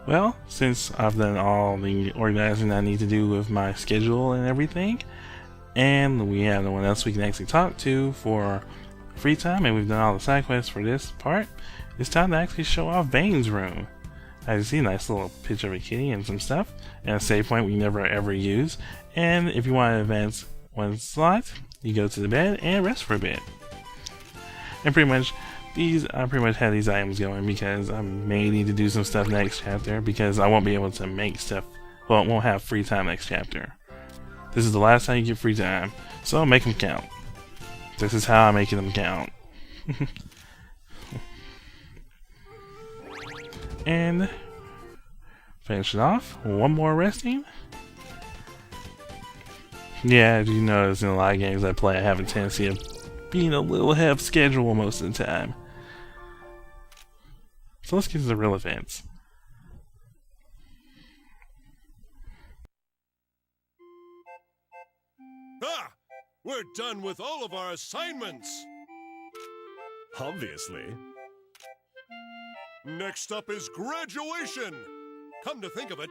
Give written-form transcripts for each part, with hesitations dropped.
Well, since I've done all the organizing I need to do with my schedule and everything, and we have no one else we can actually talk to for free time, and we've done all the side quests for this part, it's time to actually show off Vane's room. As you see, a nice little picture of a kitty and some stuff, and a save point we never ever use. And if you want to advance one slot, you go to the bed and rest for a bit. And pretty much, I pretty much have these items going because I may need to do some stuff next chapter because I won't be able to make stuff. Well, I won't have free time next chapter. This is the last time you get free time, so make them count. This is how I'm making them count. And finish it off. One more resting. Yeah, as you notice in a lot of games I play, I have a tendency of being a little ahead of schedule most of the time. So let's get to the real events. Ah! We're done with all of our assignments! Obviously. Next up is graduation! Come to think of it,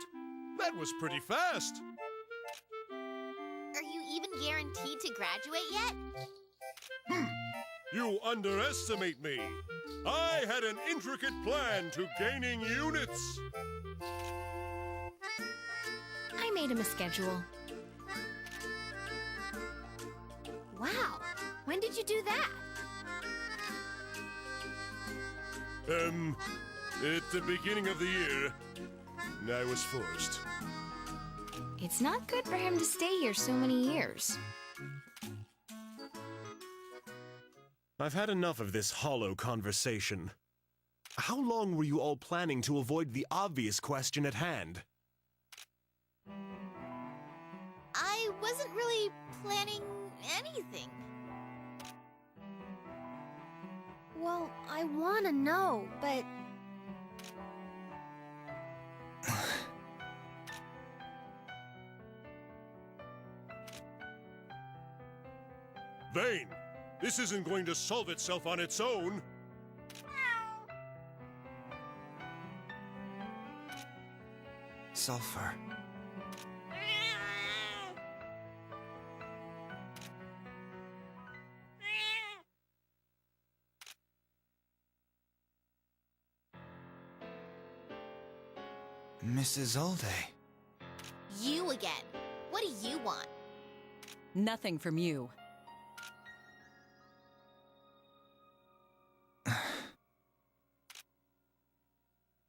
that was pretty fast! Are you even guaranteed to graduate yet? You underestimate me! I had an intricate plan to gaining units! I made him a schedule. Wow, when did you do that? At the beginning of the year, I was forced. It's not good for him to stay here so many years. I've had enough of this hollow conversation. How long were you all planning to avoid the obvious question at hand? I wasn't really planning anything. Well, I want to know, but... Vane, this isn't going to solve itself on its own. Sulfur. Mrs. Isolde. You again. What do you want? Nothing from you.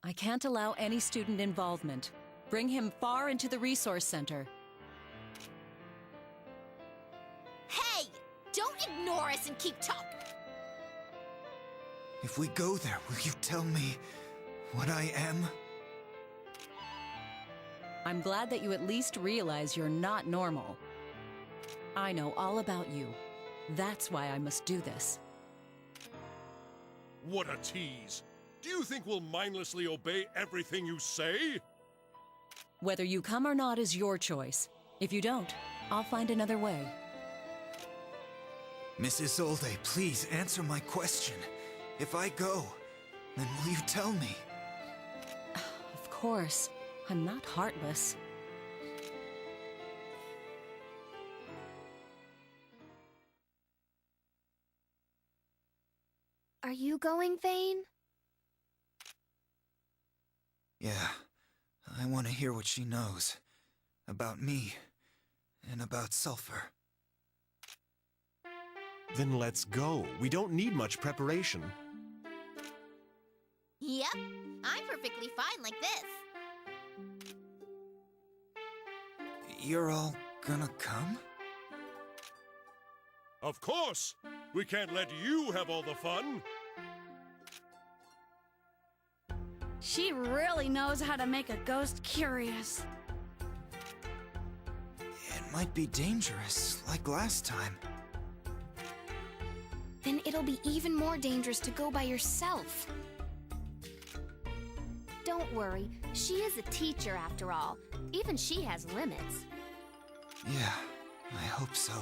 I can't allow any student involvement. Bring him far into the resource center. Hey! Don't ignore us and keep talking! If we go there, will you tell me what I am? I'm glad that you at least realize you're not normal. I know all about you. That's why I must do this. What a tease! Do you think we'll mindlessly obey everything you say? Whether you come or not is your choice. If you don't, I'll find another way. Mrs. Isolde, please answer my question. If I go, then will you tell me? Of course. I'm not heartless. Are you going, Vane? Yeah, I want to hear what she knows. About me, and about Sulfur. Then let's go. We don't need much preparation. Yep, I'm perfectly fine like this. You're all gonna come? Of course! We can't let you have all the fun! She really knows how to make a ghost curious. It might be dangerous, like last time. Then it'll be even more dangerous to go by yourself. Don't worry, she is a teacher after all. Even she has limits. Yeah, I hope so.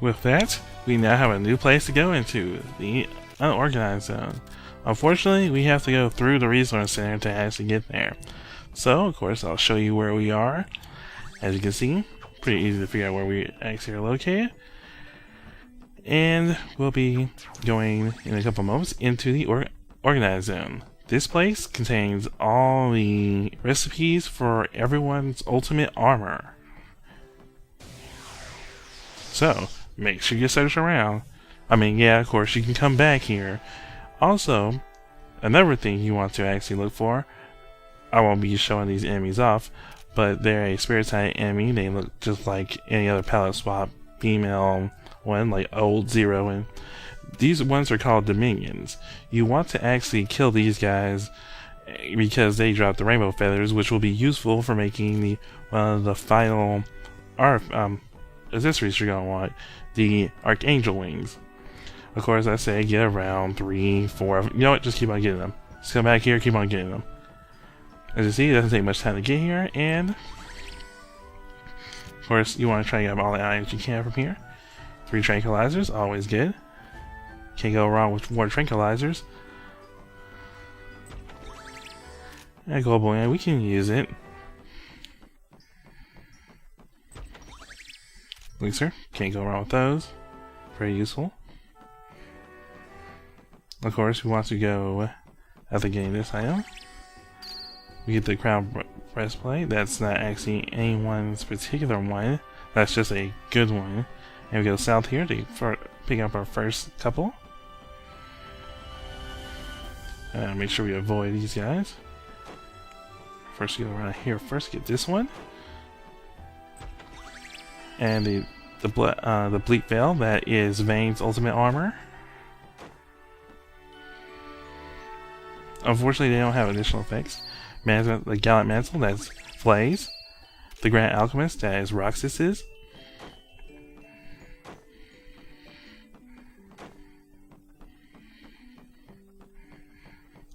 with that, we now have a new place to go into, the unorganized zone. Unfortunately, we have to go through the resource center to actually get there. So, of course, I'll show you where we are. As you can see, pretty easy to figure out where we actually are located. And we'll be going in a couple moments into the organized zone. This place contains all the recipes for everyone's ultimate armor. So, make sure you search around. I mean, yeah, of course, you can come back here. Also, another thing you want to actually look for, I won't be showing these enemies off, but they're a spirit type enemy. They look just like any other palette swap female one, like old Zero, and these ones are called Dominions. You want to actually kill these guys because they drop the rainbow feathers, which will be useful for making one of the final accessories you're gonna want, the Archangel wings. Of course, I say get around 3, 4. You know what? Just keep on getting them. Just come back here, keep on getting them. As you see, it doesn't take much time to get here, and of course, you want to try to get all the items you can from here. 3 tranquilizers, always good. Can't go wrong with more tranquilizers. And gold bullion, we can use it. Elixir, can't go wrong with those. Very useful. Of course, we want to go after getting this item. We get the crown breastplate. That's not actually anyone's particular one. That's just a good one. And we go south here to pick up our first couple. Make sure we avoid these guys. First, go around here first. Get this one, and the bleak veil. That is Vayne's ultimate armor. Unfortunately, they don't have additional effects. The Gallant Mantle, that's Flay's. The Grand Alchemist, that is Roxas's.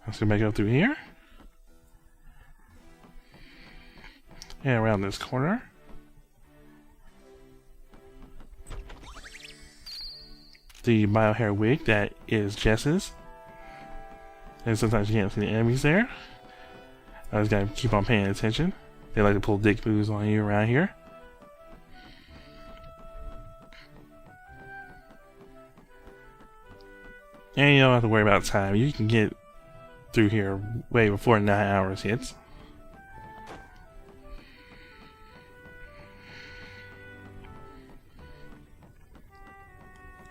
Let's go back up through here. And around this corner. The Biohair wig, that is Jess's. And sometimes you can't see the enemies there. I just gotta keep on paying attention. They like to pull dick moves on you around here. And you don't have to worry about time. You can get through here way before 9 hours hits.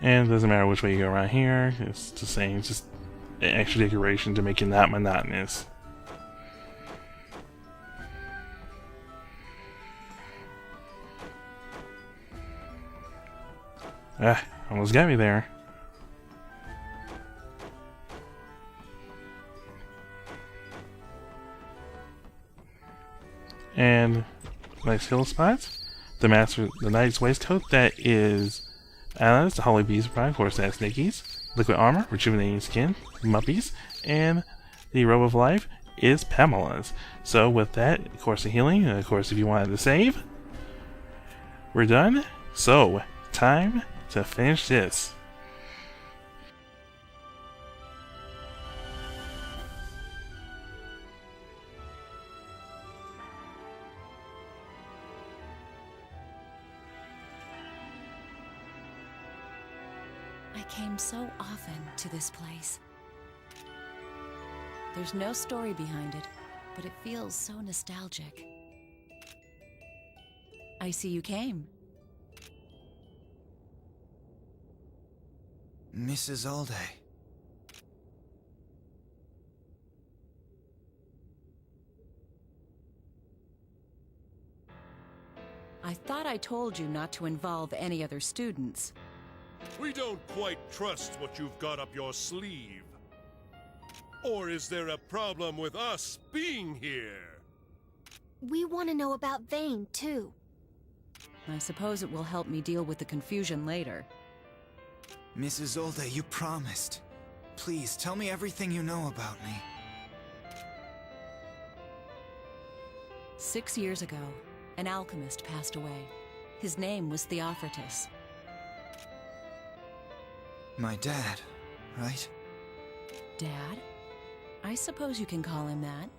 And it doesn't matter which way you go around here. It's the same. It's just an extra decoration to make it not monotonous. Almost got me there. And nice hill spots. The Knight's Waistcoat, that is Alice, the Holy Beast Pride, of course that's Nikki's. Liquid Armor, Rejuvenating Skin, Muppy's, and the Robe of Life is Pamela's. So with that, of course the healing, and of course if you wanted to save, we're done. So, time to finish this. I came so often to this place. There's no story behind it, but it feels so nostalgic. I see you came. Mrs. Isolde. I thought I told you not to involve any other students. We don't quite trust what you've got up your sleeve. Or is there a problem with us being here? We want to know about Vayne, too. I suppose it will help me deal with the confusion later. Mrs. Isolde, you promised. Please, tell me everything you know about me. 6 years ago, an alchemist passed away. His name was Theophratus. My dad, right? Dad? I suppose you can call him that.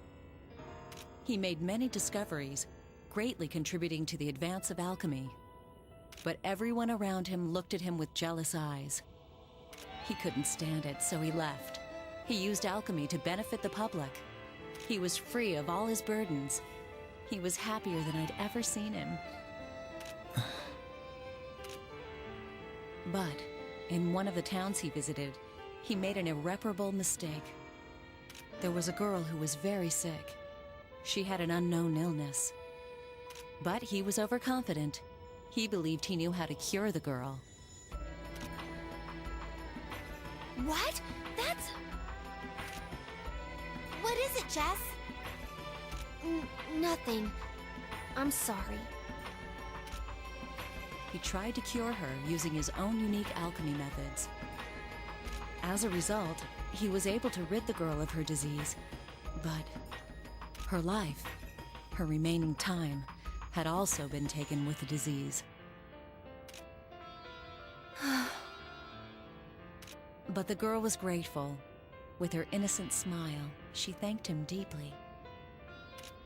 He made many discoveries, greatly contributing to the advance of alchemy. But everyone around him looked at him with jealous eyes. He couldn't stand it, so he left. He used alchemy to benefit the public. He was free of all his burdens. He was happier than I'd ever seen him. But in one of the towns he visited, he made an irreparable mistake. There was a girl who was very sick. She had an unknown illness. But he was overconfident. He believed he knew how to cure the girl. What? That's... What is it, Jess? Nothing. I'm sorry. He tried to cure her using his own unique alchemy methods. As a result, he was able to rid the girl of her disease. But her life, her remaining time, had also been taken with the disease. But the girl was grateful. With her innocent smile, she thanked him deeply.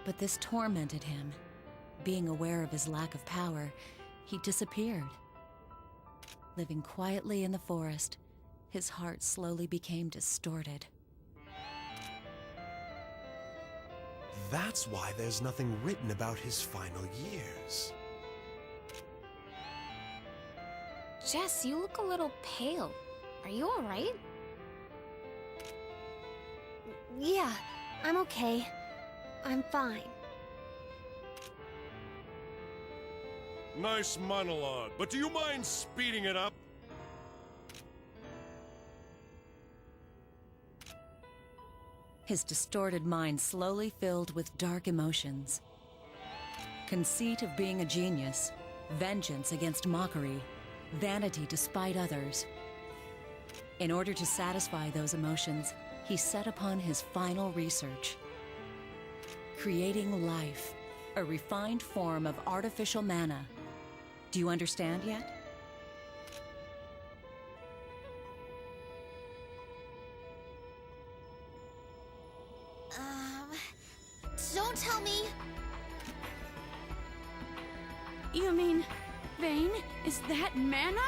But this tormented him. Being aware of his lack of power, he disappeared. Living quietly in the forest, his heart slowly became distorted. That's why there's nothing written about his final years. Jess, you look a little pale. Are you alright? Yeah, I'm okay. I'm fine. Nice monologue, but do you mind speeding it up? His distorted mind slowly filled with dark emotions. Conceit of being a genius, vengeance against mockery, vanity to spite others. In order to satisfy those emotions, he set upon his final research. Creating life, a refined form of artificial mana. Do you understand yet? Don't tell me. You mean, Vayne, is that mana?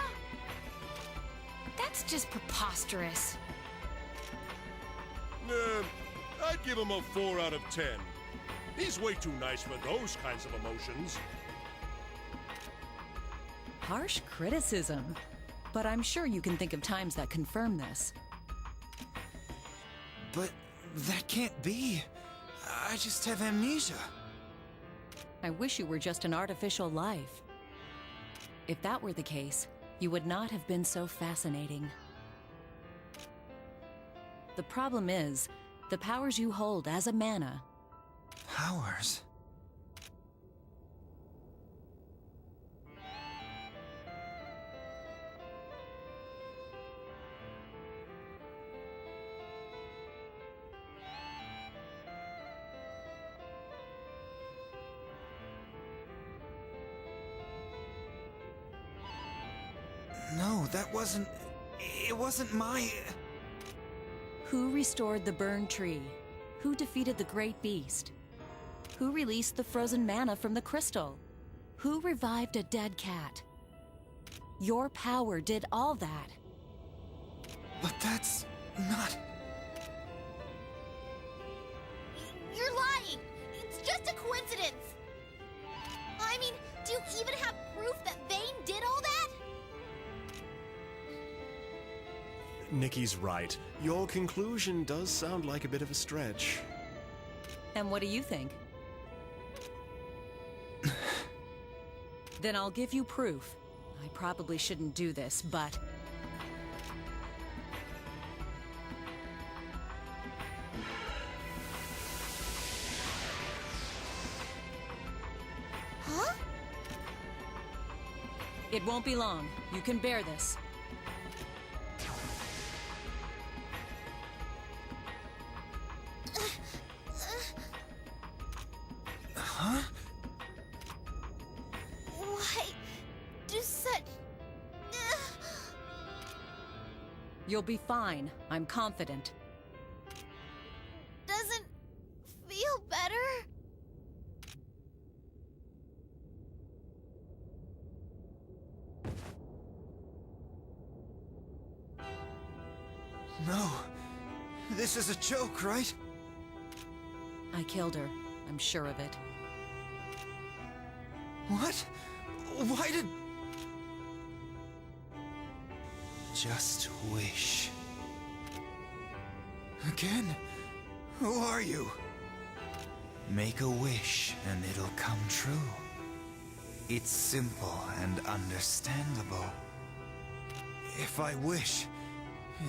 That's just preposterous. I'd give him a 4 out of 10. He's way too nice for those kinds of emotions. Harsh criticism. But I'm sure you can think of times that confirm this. But that can't be. I just have amnesia. I wish you were just an artificial life. If that were the case, you would not have been so fascinating. The problem is, the powers you hold as a mana. Powers? No, that wasn't... It wasn't my... Who restored the burned tree? Who defeated the great beast? Who released the frozen mana from the crystal? Who revived a dead cat? Your power did all that. But that's not... You're lying. It's just a coincidence. I mean, do you even have proof that Vayne did all that? Nikki's right. Your conclusion does sound like a bit of a stretch. And what do you think? Then I'll give you proof. I probably shouldn't do this, but... Huh? It won't be long. You can bear this. Huh? Why do such... You'll be fine. I'm confident. Doesn't feel better. No. This is a joke, right? I killed her. I'm sure of it. What? Why did... Just wish. Again? Who are you? Make a wish and it'll come true. It's simple and understandable. If I wish,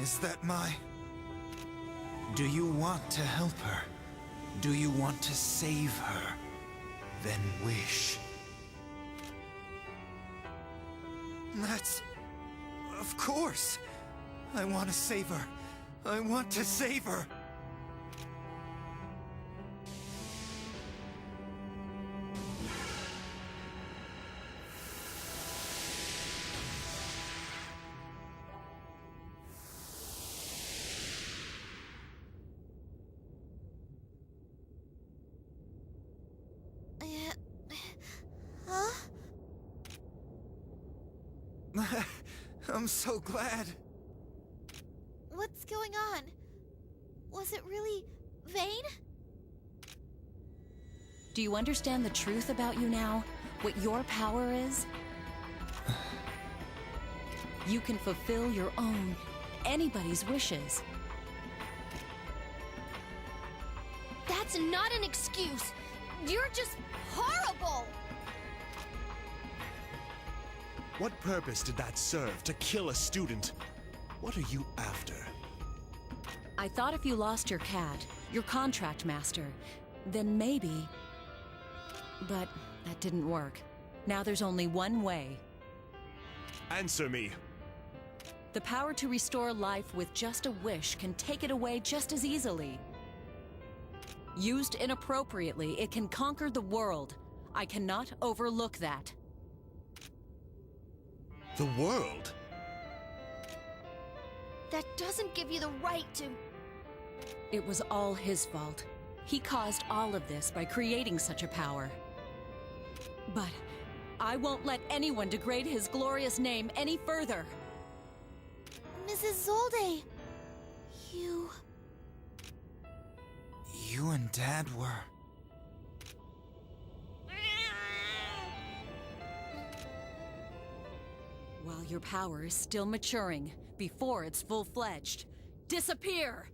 is that my... Do you want to help her? Do you want to save her? Then wish. That's... Of course! I want to save her. I want to save her! Huh? I'm so glad. What's going on? Was it really Vayne? Do you understand the truth about you now? What your power is? You can fulfill your own, anybody's wishes. That's not an excuse. You're just horrible. What purpose did that serve? To kill a student? What are you after? I thought if you lost your cat, your contract master, then maybe... But that didn't work. Now there's only one way. Answer me. The power to restore life with just a wish can take it away just as easily. Used inappropriately, it can conquer the world. I cannot overlook that. The world? That doesn't give you the right to... It was all his fault. He caused all of this by creating such a power. But I won't let anyone degrade his glorious name any further. Mrs. Isolde, you... You and Dad were... While your power is still maturing, before it's full-fledged, disappear!